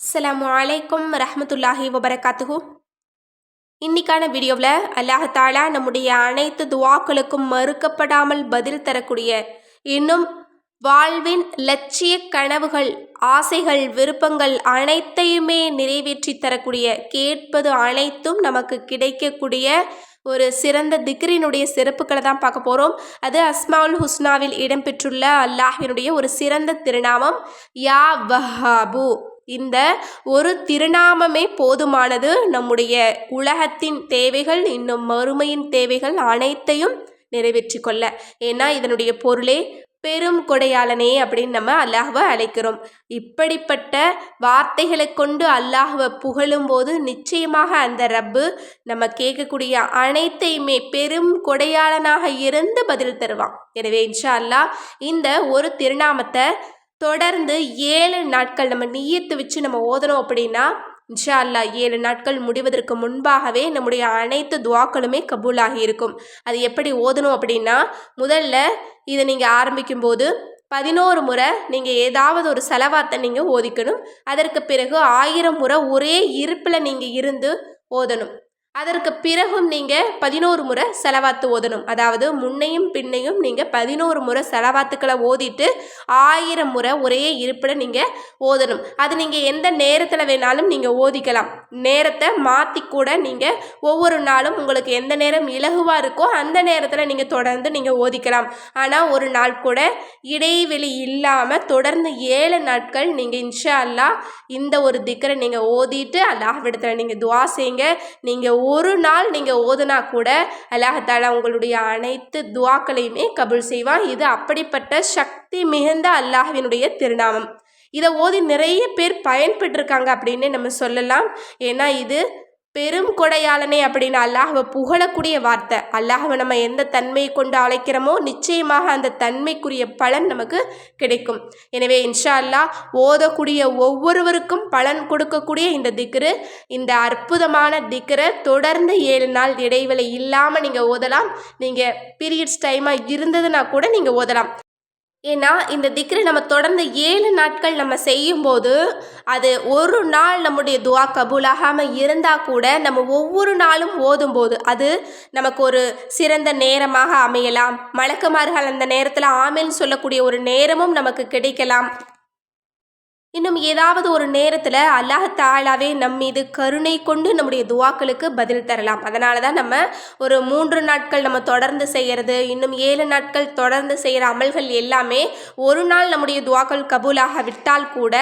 அஸ்ஸலாமு அலைக்கும் ரஹ்மத்துல்லாஹி வபரகாத்துஹு. இன்னைக்கான வீடியோவில் அல்லாஹ் தாலா நம்முடைய அனைத்து துவாக்களுக்கும் மறுக்கப்படாமல் பதில் தரக்கூடிய, இன்னும் வாழ்வின் லட்சிய கனவுகள், ஆசைகள், விருப்பங்கள் அனைத்தையுமே நிறைவேற்றி தரக்கூடிய, கேட்பது அனைத்தும் நமக்கு கிடைக்கக்கூடிய ஒரு சிறந்த திக்ரினுடைய சிறப்புகளை தான் பார்க்க போகிறோம். அது அஸ்மாவுல் ஹுஸ்னாவில் இடம்பெற்றுள்ள அல்லாஹினுடைய ஒரு சிறந்த திருநாமம் யா வஹாபு. இந்த ஒரு திருநாமமே போதுமானது நம்முடைய உலகத்தின் தேவைகள், இன்னும் மறுமையின் தேவைகள் அனைத்தையும் நிறைவேற்றி கொள்ள. ஏன்னா இதனுடைய பொருளே பெரும் கொடையாளனே அப்படின்னு நம்ம அல்லாஹ்வை அழைக்கிறோம். இப்படிப்பட்ட வார்த்தைகளை கொண்டு அல்லாஹ்வை புகழும்போது நிச்சயமாக அந்த ரப்பு நம்ம கேட்கக்கூடிய அனைத்தையுமே பெரும் கொடையாளனாக இருந்து பதில் தருவான். எனவே இன்ஷா அல்லாஹ் இந்த ஒரு திருநாமத்தை தொடர்ந்து 7 நாட்கள் நம்ம நிய்யத்து வச்சு நம்ம ஓதணும் அப்படின்னா இன்ஷா அல்லாஹ் 7 நாட்கள் முடிவதற்கு முன்பாகவே நம்முடைய அனைத்து துவாக்களுமே கபூலாகி இருக்கும். அது எப்படி ஓதணும் அப்படின்னா, முதல்ல இதை நீங்கள் ஆரம்பிக்கும்போது 11 முறை நீங்கள் ஏதாவது ஒரு செலவாத்தை நீங்கள் ஓதிக்கணும். அதற்கு பிறகு 1000 முறை ஒரே இருப்பில் நீங்கள் இருந்து ஓதணும். அதற்கு பிறகும் நீங்கள் 11 முறை செலவாத்து ஓதணும். அதாவது முன்னையும் பின்னையும் நீங்கள் 11 முறை செலவாத்துக்களை ஓதிட்டு 1000 முறை ஒரே இருப்பில் நீங்கள் ஓதணும். அது நீங்கள் எந்த நேரத்தில் வேணாலும் நீங்கள் ஓதிக்கலாம். நேரத்தை மாற்றி கூட நீங்கள் ஒவ்வொரு நாளும் உங்களுக்கு எந்த நேரம் இலகுவாக இருக்கோ அந்த நேரத்தில் நீங்கள் தொடர்ந்து நீங்கள் ஓதிக்கலாம். ஆனால் ஒரு நாள் கூட இடைவெளி இல்லாமல் தொடர்ந்து 7 நாட்கள் நீங்கள் இன்ஷா அல்லாஹ் இந்த ஒரு திக்ரை நீங்கள் ஓதிட்டு அல்லாஹ்விடத்தில் நீங்கள் துஆ செய்யுங்க. நீங்கள் ஒரு நாள் நீங்கள் ஓதுனா கூட அல்லாஹ் தஆலா உங்களுடைய அனைத்து துஆக்களையுமே கபூல் செய்வான். இது அப்படிப்பட்ட சக்தி மிகுந்த அல்லாஹ்வினுடைய திருநாமம். இதை ஓதி நிறைய பேர் பயன்பெற்றிருக்காங்க அப்படின்னு நம்ம சொல்லலாம். ஏன்னா இது பெரும் கொடையாளனே அப்படின்னு அல்லாஹ்வை புகழக்கூடிய வார்த்தை. அல்லாஹ்வை நம்ம எந்த தன்மையை கொண்டு அழைக்கிறோமோ நிச்சயமாக அந்த தன்மைக்குரிய பலன் நமக்கு கிடைக்கும். எனவே இன்ஷா அல்லாஹ் ஓதக்கூடிய ஒவ்வொருவருக்கும் பலன் கொடுக்கக்கூடிய இந்த திக்ரு, இந்த அற்புதமான திக்ரை தொடர்ந்து 7 நாள் இடைவெளி இல்லாமல் நீங்கள் ஓதலாம். நீங்கள் பீரியட்ஸ் டைமாக இருந்ததுன்னா கூட நீங்கள் ஓதலாம். ஏன்னா இந்த திக்ரை நம்ம தொடர்ந்து 7 நாட்கள் நம்ம செய்யும்போது அது ஒரு நாள் நம்முடைய துஆ கபூலாகாமல் இருந்தால் கூட நம்ம ஒவ்வொரு நாளும் ஓதும்போது அது நமக்கு ஒரு சிறந்த நேரமாக அமையலாம். மலக்குமார்கள் அந்த நேரத்தில் ஆமீன் சொல்லக்கூடிய ஒரு நேரமும் நமக்கு கிடைக்கலாம். இன்னும் ஏதாவது ஒரு நேரத்தில் அல்லாஹ் தாலாவே நம் மீது கருணை கொண்டு நம்முடைய துவாக்களுக்கு பதில் தரலாம். அதனால தான் நம்ம ஒரு 3 நாட்கள் நம்ம தொடர்ந்து செய்கிறது, இன்னும் 7 நாட்கள் தொடர்ந்து செய்கிற அமல்கள் எல்லாமே ஒரு நாள் நம்முடைய துவாக்கள் கபூலாக விட்டால் கூட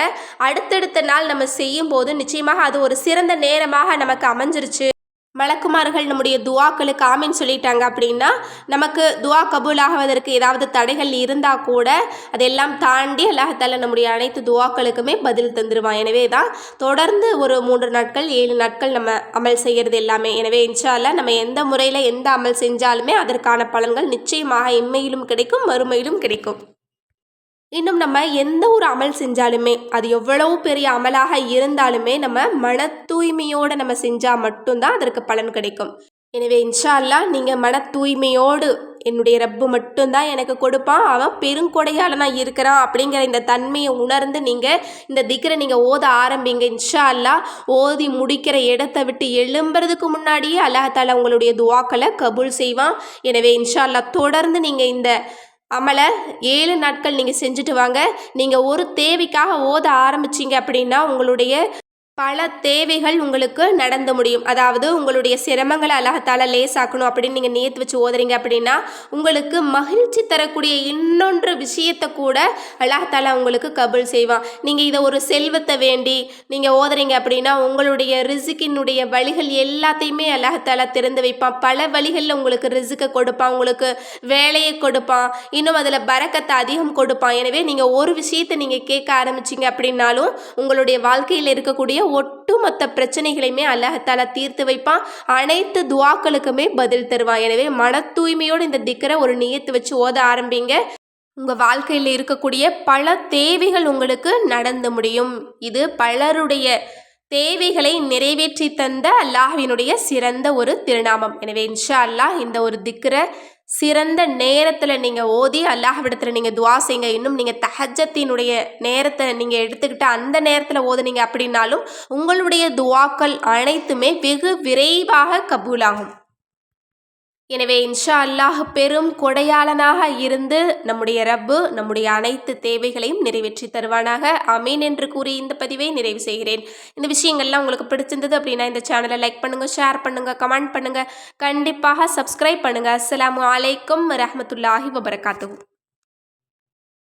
அடுத்தடுத்த நாள் நம்ம செய்யும்போது நிச்சயமாக அது ஒரு சிறந்த நேரமாக நமக்கு அமைஞ்சிருச்சு. மலக்குமார்கள் நம்முடைய துஆக்களுக்கு ஆமீன் சொல்லிட்டாங்க அப்படின்னா நமக்கு துஆ கபூலாகுவதற்கு ஏதாவது தடைகள் இருந்தால் கூட அதெல்லாம் தாண்டி அல்லாஹ் தஆலா நம்முடைய அனைத்து துஆக்களுக்குமே பதில் தந்துடுவான். எனவே தான் தொடர்ந்து ஒரு 3 நாட்கள் 7 நாட்கள் நம்ம அமல் செய்கிறது எல்லாமே. எனவே இன்ஷா அல்லாஹ் நம்ம எந்த முறையில் எந்த அமல் செஞ்சாலுமே அதற்கான பலன்கள் நிச்சயமாக இம்மையிலும் கிடைக்கும், மறுமையிலும் கிடைக்கும். இன்னும் நம்ம எந்த ஒரு அமல் செஞ்சாலுமே அது எவ்வளவு பெரிய அமலாக இருந்தாலுமே நம்ம மன தூய்மையோடு நம்ம செஞ்சால் மட்டும்தான் அதற்கு பலன் கிடைக்கும். எனவே இன்ஷா அல்லாஹ் நீங்கள் மன தூய்மையோடு என்னுடைய ரப்பு மட்டும்தான் எனக்கு கொடுப்பான், அவன் பெருங்கொடையாளனாக இருக்கிறான் அப்படிங்கிற இந்த தன்மையை உணர்ந்து நீங்கள் இந்த திக்ரை நீங்கள் ஓத ஆரம்பிங்க. இன்ஷா அல்லாஹ் ஓதி முடிக்கிற இடத்தை விட்டு எழும்புறதுக்கு முன்னாடியே அல்லாஹ் தஆலா உங்களுடைய துஆக்களை கபூல் செய்வான். எனவே இன்ஷா அல்லாஹ் தொடர்ந்து நீங்கள் இந்த அமலை 7 நாட்கள் நீங்கள் செஞ்சுட்டு வாங்க. நீங்கள் ஒரு தேவைக்காக ஓத ஆரம்பிச்சிங்க அப்படின்னா உங்களுடைய பல தேவைகள் உங்களுக்கு நடந்து முடியும். அதாவது உங்களுடைய சிரமங்களை அல்லாஹ் தஆலா லேசாக்கணும் அப்படின்னு நீங்கள் நியத்து வச்சு ஓதுறீங்க அப்படின்னா உங்களுக்கு மகிழ்ச்சி தரக்கூடிய இன்னொன்று விஷயத்தை கூட அல்லாஹ் தஆலா உங்களுக்கு கபூல் செய்வான். நீங்கள் இதை ஒரு செல்வத்தை வேண்டி நீங்கள் ஓதுறீங்க அப்படின்னா உங்களுடைய ரிஸ்கினுடைய வழிகள் எல்லாத்தையுமே அல்லாஹ் தஆலா திறந்து வைப்பான். பல வழிகளில் உங்களுக்கு ரிஸ்கை கொடுப்பான், உங்களுக்கு வேலையை கொடுப்பான், இன்னும் அதில் பரக்கத்தை அதிகம் கொடுப்பான். எனவே நீங்கள் ஒரு விஷயத்தை நீங்கள் கேட்க ஆரம்பிச்சிங்க அப்படின்னாலும் உங்களுடைய வாழ்க்கையில் இருக்கக்கூடிய ஒட்டுமொத்த பிரச்சனைகளையுமே அல்லாஹ் தஆலா தீர்த்து வைப்பான். அனைத்து துஆக்களுக்குமே பதில் தருவான். எனவே மன தூய்மையோடு இந்த திக்ரை ஒரு நியத்து வச்சு ஓத ஆரம்பிங்க. உங்கள் வாழ்க்கையில் இருக்கக்கூடிய பல தேவைகள் உங்களுக்கு நடந்து முடியும். இது பலருடைய தேவைகளை நிறைவேற்றி தந்த அல்லாஹ்வினுடைய சிறந்த ஒரு திருநாமம். எனவே இன்ஷா அல்லாஹ் இந்த ஒரு திக்ரை சிறந்த நேரத்தில் நீங்கள் ஓதி அல்லாஹ்விடத்தில் நீங்கள் துவா செய்யுங்க. இன்னும் நீங்கள் தஹஜத்தினுடைய நேரத்தை நீங்கள் எடுத்துக்கிட்டு அந்த நேரத்தில் ஓதுனீங்க அப்படின்னாலும் உங்களுடைய துவாக்கள் அனைத்துமே வெகு விரைவாக கபூலாகும். எனவே இன்ஷா அல்லாஹ் பெரும் கொடையாளனாக இருந்து நம்முடைய ரப்பு நம்முடைய அனைத்து தேவைகளையும் நிறைவேற்றி தருவானாக. ஆமீன் என்று கூறி இந்த பதிவை நிறைவு செய்கிறேன். இந்த விஷயங்கள்லாம் உங்களுக்கு பிடிச்சிருந்தது அப்படின்னா இந்த சேனலை லைக் பண்ணுங்கள், ஷேர் பண்ணுங்கள், கமெண்ட் பண்ணுங்கள், கண்டிப்பாக சப்ஸ்கிரைப் பண்ணுங்கள். அஸ்ஸலாமு அலைக்கும் வரஹ்மத்துல்லாஹி வபரகாத்துஹு.